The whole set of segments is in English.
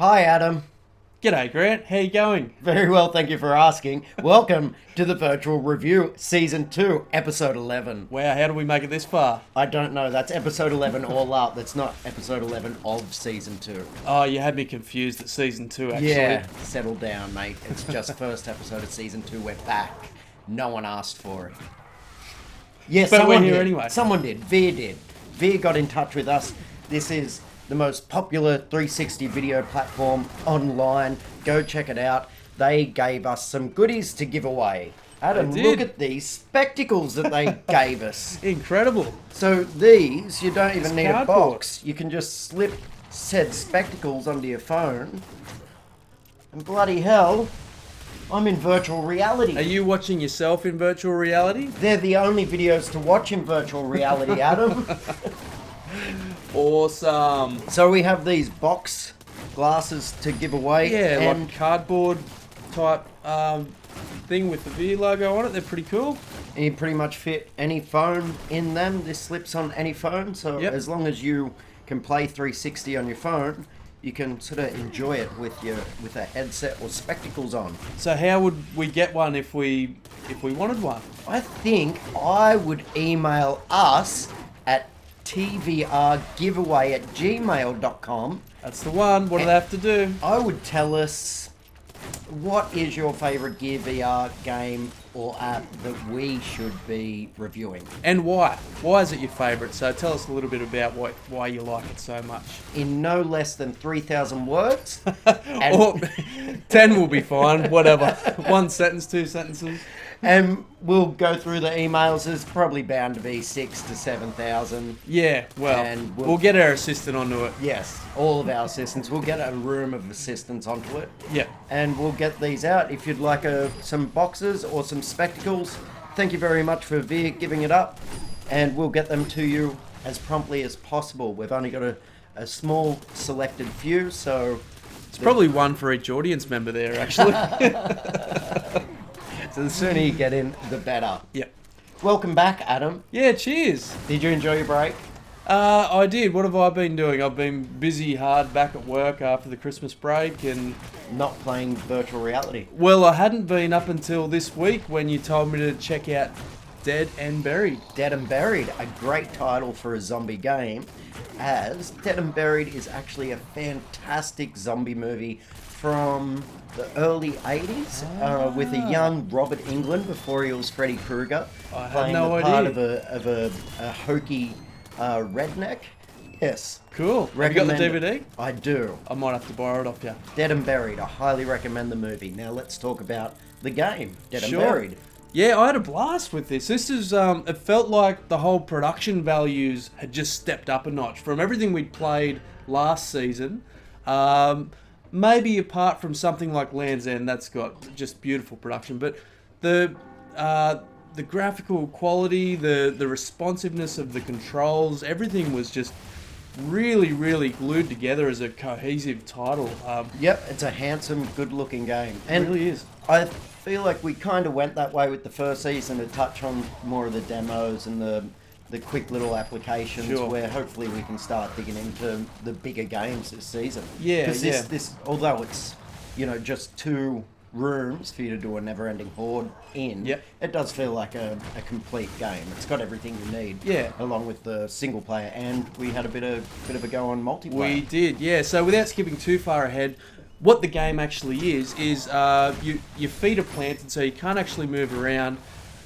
Hi, Adam. G'day, Grant. How you going? Very well, thank you for asking. Welcome to the Virtual Review, Season 2, Episode 11. Wow, how did we make it this far? I don't know, that's Episode 11 all up. That's not Episode 11 of Season 2. Oh, you had me confused at Season 2, actually. Yeah, settle down, mate. It's just first episode of Season 2. We're back. No one asked for it. Yeah, But someone we're here did. anyway. Someone did. Veer did. Veer got in touch with us. This is the most popular 360 video platform online. Go check it out. They gave us some goodies to give away. Adam, They did. look at these spectacles that they gave us. Incredible. So these, you don't even It's need a cardboard. box. You can just slip said spectacles onto your phone. And bloody hell, I'm in virtual reality. Are you watching yourself in virtual reality? They're the only videos to watch in virtual reality, Adam. Awesome. So we have these box glasses to give away. Yeah, and like cardboard type thing with the V logo on it. They're pretty cool. you pretty much fit any phone in them. This slips on any phone, so Yep. as long as you can play 360 on your phone, you can sort of enjoy it with a headset or spectacles on. So how would we get one if we wanted one? I think I would email us at tvrgiveaway@gmail.com. That's the one. What do they have to do? I would tell us what is your favourite Gear VR game or app that we should be reviewing. And why? Why is it your favourite? So tell us a little bit about why you like it so much. In no less than 3,000 words. And- Or 10 will be fine. Whatever. One sentence, two sentences. And we'll go through the emails. There's probably bound to be 6,000 to 7,000. Yeah, well, And we'll get our assistant onto it. Yes, all of our assistants. We'll get a room of assistants onto it. Yeah. And we'll get these out. If you'd like some boxes or some spectacles, thank you very much for Veer giving it up. And we'll get them to you as promptly as possible. We've only got a small selected few, so... It's probably one for each audience member there, actually. So the sooner you get in, the better. Yeah. Welcome back, Adam. Yeah, cheers. Did you enjoy your break? I did. What have I been doing? I've been busy hard back at work after the Christmas break, and Not playing virtual reality. well, I hadn't been up until this week when you told me to check out Dead and Buried. Dead and Buried, a great title for a zombie game, as Dead and Buried is actually a fantastic zombie movie from the early 80s with a young Robert Englund before he was Freddy Krueger, I had playing no the part idea. of a hokey redneck. Yes. Cool. Have you got the Recommend it. DVD? I do. I might have to borrow it off you. Dead and Buried, I highly recommend the movie. Now let's talk about the game, Dead and Sure. Buried. Yeah, I had a blast with this. This is, it felt like the whole production values had just stepped up a notch from everything we'd played last season. Maybe apart from something like Land's End, that's got just beautiful production, but the graphical quality, the responsiveness of the controls, everything was just really, really glued together as a cohesive title. Yep, it's a handsome, good-looking game. It And really is. I feel like we kind of went that way with the first season to touch on more of the demos and the quick little applications Sure. where hopefully we can start digging into the bigger games this season. Yeah, Because yeah. this, although it's, just 2 rooms for you to do a never-ending horde in, Yep. it does feel like a complete game. It's got everything you need. Yeah. Along with the single player, and we had a bit of a go on multiplayer. We did, yeah. So without skipping too far ahead, what the game actually is your feet are planted, so you can't actually move around,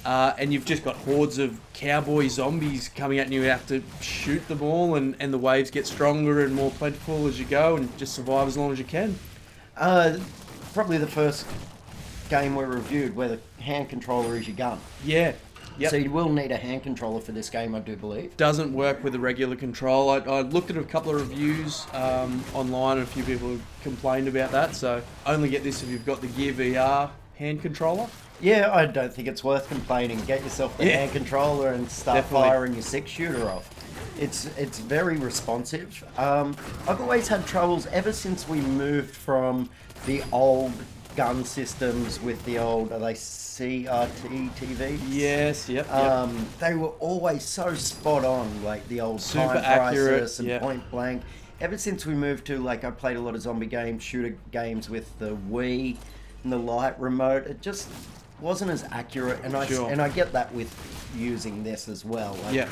and you've just got hordes of cowboy zombies coming at you. You have to shoot them all, and the waves get stronger and more plentiful as you go, and just survive as long as you can. Probably the first game we reviewed where the hand controller is your gun. Yeah. Yep. So you will need a hand controller for this game, I do believe. Doesn't work with a regular control. I looked at a couple of reviews online, and a few people have complained about that. So only get this if you've got the Gear VR hand controller. Yeah, I don't think it's worth complaining. Get yourself the Yeah. hand controller and start Definitely. firing your 6-shooter off. It's very responsive. I've always had troubles ever since we moved from the old gun systems with the old, are they CRT TVs? Yes, yep. They were always so spot on, like the old Super Time accurate, Crisis and yeah. Point Blank. ever since we moved to, like, I played a lot of zombie games, shooter games with the Wii and the Lite remote. It just wasn't as accurate, and I get that with using this as well. Like, Yeah.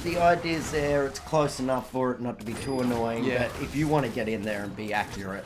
the idea's there. It's close enough for it not to be too annoying. Yeah. But if you want to get in there and be accurate,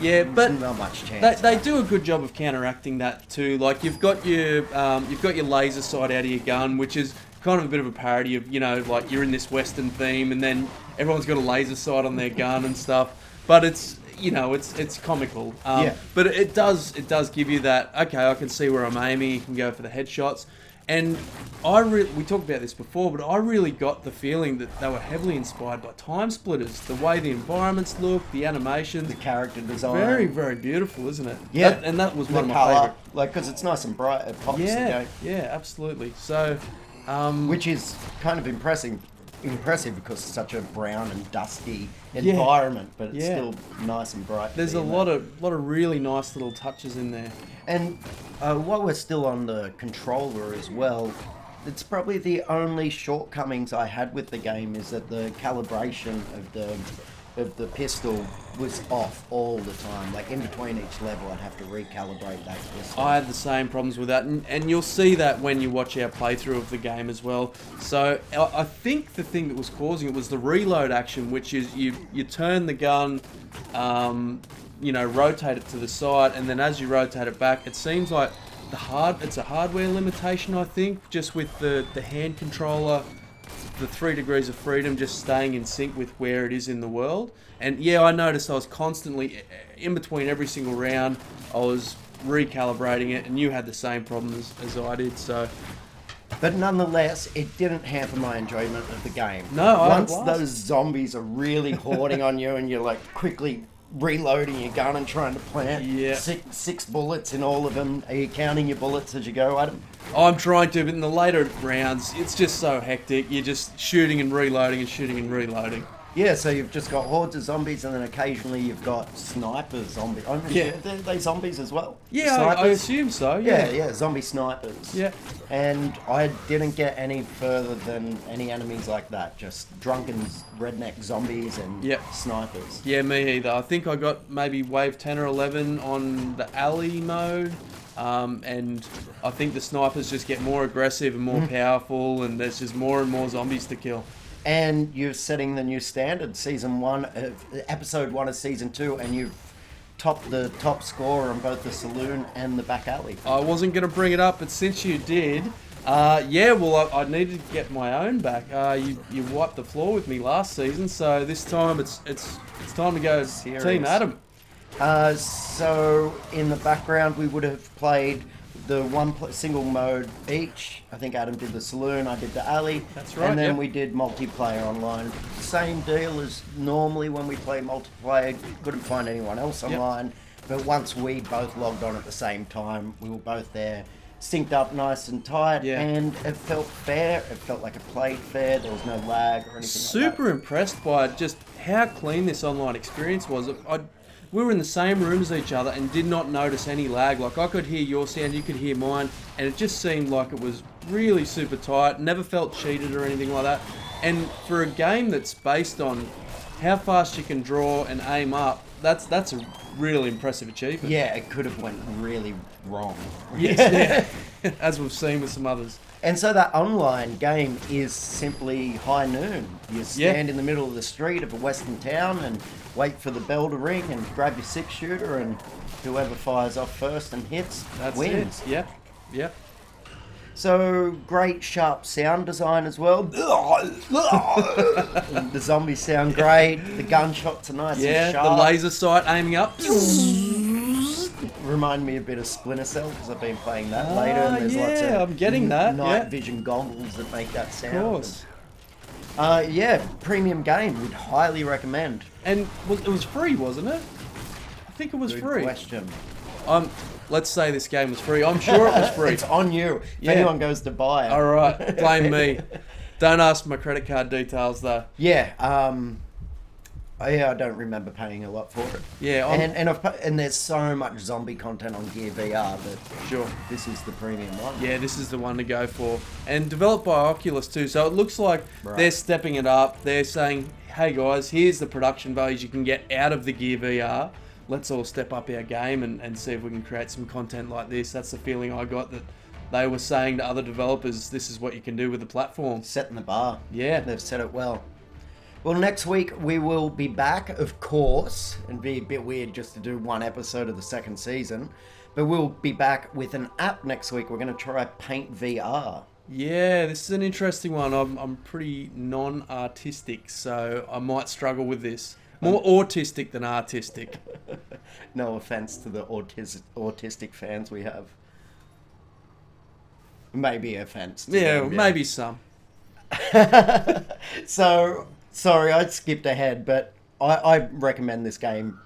Yeah, but there's not much chance. they do a good job of counteracting that too. Like you've got your laser sight out of your gun, which is kind of a bit of a parody of, like you're in this Western theme, and then everyone's got a laser sight on their gun and stuff. But it's it's comical. Yeah. But it does give you that. Okay, I can see where I'm aiming. You can go for the headshots. And we talked about this before, but I really got the feeling that they were heavily inspired by Time Splitters. The way the environments look, the animations, the character design, very, very beautiful, isn't it? Yeah, that was the one of my colour, favourite. like, because it's nice and bright. It pops. Yeah, yeah, absolutely. So, which is kind of impressive because it's such a brown and dusty environment, but it's still nice and bright. There's a lot of really nice little touches in there. And while we're still on the controller as well, it's probably the only shortcomings I had with the game is that the calibration of the pistol was off all the time. Like, in between each level, I'd have to recalibrate that pistol. I had the same problems with that, and you'll see that when you watch our playthrough of the game as well. So I think the thing that was causing it was the reload action, which is you turn the gun, rotate it to the side, and then as you rotate it back, it seems like it's a hardware limitation, I think, just with the hand controller, the 3 degrees of freedom just staying in sync with where it is in the world. And yeah, I noticed I was constantly, in between every single round, I was recalibrating it, and you had the same problems as I did, so... But nonetheless, it didn't hamper my enjoyment of the game. No, Once those zombies are really hoarding on you and you're, like, quickly reloading your gun and trying to plant six bullets in all of them. Are you counting your bullets as you go, Adam? I'm trying to, but in the later rounds, it's just so hectic. You're just shooting and reloading and shooting and reloading. Yeah, so you've just got hordes of zombies, and then occasionally you've got sniper zombies. Oh, yeah. Are they zombies as well? Yeah, I assume so, yeah. Zombie snipers. Yeah. And I didn't get any further than any enemies like that. Just drunken redneck zombies and snipers. Yeah, me either. I think I got maybe wave 10 or 11 on the alley mode. And I think the snipers just get more aggressive and more powerful, and there's just more and more zombies to kill. And you're setting the new standard, episode 1 of season 2, and you've topped the top score on both the saloon and the back alley. I wasn't going to bring it up, but since you did, I needed to get my own back. You wiped the floor with me last season, so this time it's time to go Team Adam. So in the background, we would have played the single mode each. I think Adam did the saloon, I did the alley. That's right. And then we did multiplayer online. Same deal as normally when we play multiplayer. Couldn't find anyone else online. But once we both logged on at the same time, we were both there, synced up nice and tight, and it felt fair. It felt like it played fair. There was no lag or anything like that. Super impressed by just how clean this online experience was. We were in the same room as each other and did not notice any lag. Like, I could hear your sound, you could hear mine, and it just seemed like it was really super tight. Never felt cheated or anything like that. And for a game that's based on how fast you can draw and aim up, that's a really impressive achievement. Yeah, it could have went really wrong. Yes, as we've seen with some others. And so that online game is simply high noon. You stand in the middle of the street of a western town and wait for the bell to ring and grab your 6-shooter, and whoever fires off first and hits wins. It. Yep. So great sharp sound design as well. The zombies sound great. The gunshots are nice and sharp. The laser sight aiming up. Remind me a bit of Splinter Cell, because I've been playing that later. And there's lots of I'm getting that. night vision goggles that make that sound. Of course. Premium game. Would highly recommend. And it was free, wasn't it? I think it was free. Good question. Let's say this game was free. I'm sure it was free. It's on you. If anyone goes to buy it. All right, blame me. Don't ask my credit card details though. I don't remember paying a lot for it. Yeah, and there's so much zombie content on Gear VR that this is the premium one. Yeah, this is the one to go for. And developed by Oculus too, so it looks like they're stepping it up. They're saying hey guys, here's the production values you can get out of the Gear VR. Let's all step up our game and see if we can create some content like this. That's the feeling I got, that they were saying to other developers, this is what you can do with the platform. Setting the bar. Yeah. They've set it well. Well, next week we will be back, of course. It'd be a bit weird just to do one episode of the second season. But we'll be back with an app next week. We're going to try Paint VR. Yeah, this is an interesting one. I'm pretty non-artistic, so I might struggle with this. More autistic than artistic. No offense to the autistic fans we have. Maybe offense. To Yeah, them, maybe some. So, sorry, I skipped ahead, but I recommend this game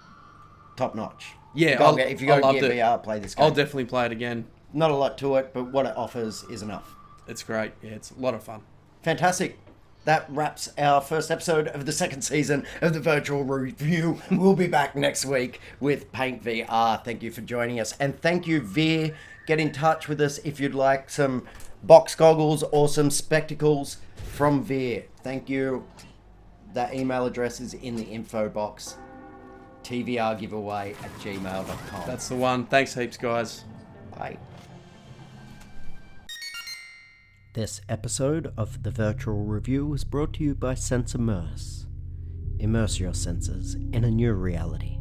top notch. Yeah, if you go I to loved Gear VR, play this game. I'll definitely play it again. Not a lot to it, but what it offers is enough. It's great. Yeah, it's a lot of fun. Fantastic. That wraps our first episode of the second season of the Virtual Review. We'll be back next week with Paint VR. Thank you for joining us. And thank you, Veer. Get in touch with us if you'd like some box goggles or some spectacles from Veer. Thank you. That email address is in the info box. tvrgiveaway@gmail.com. That's the one. Thanks heaps, guys. Bye. This episode of The Virtual Review was brought to you by Sense Immerse. Immerse your senses in a new reality.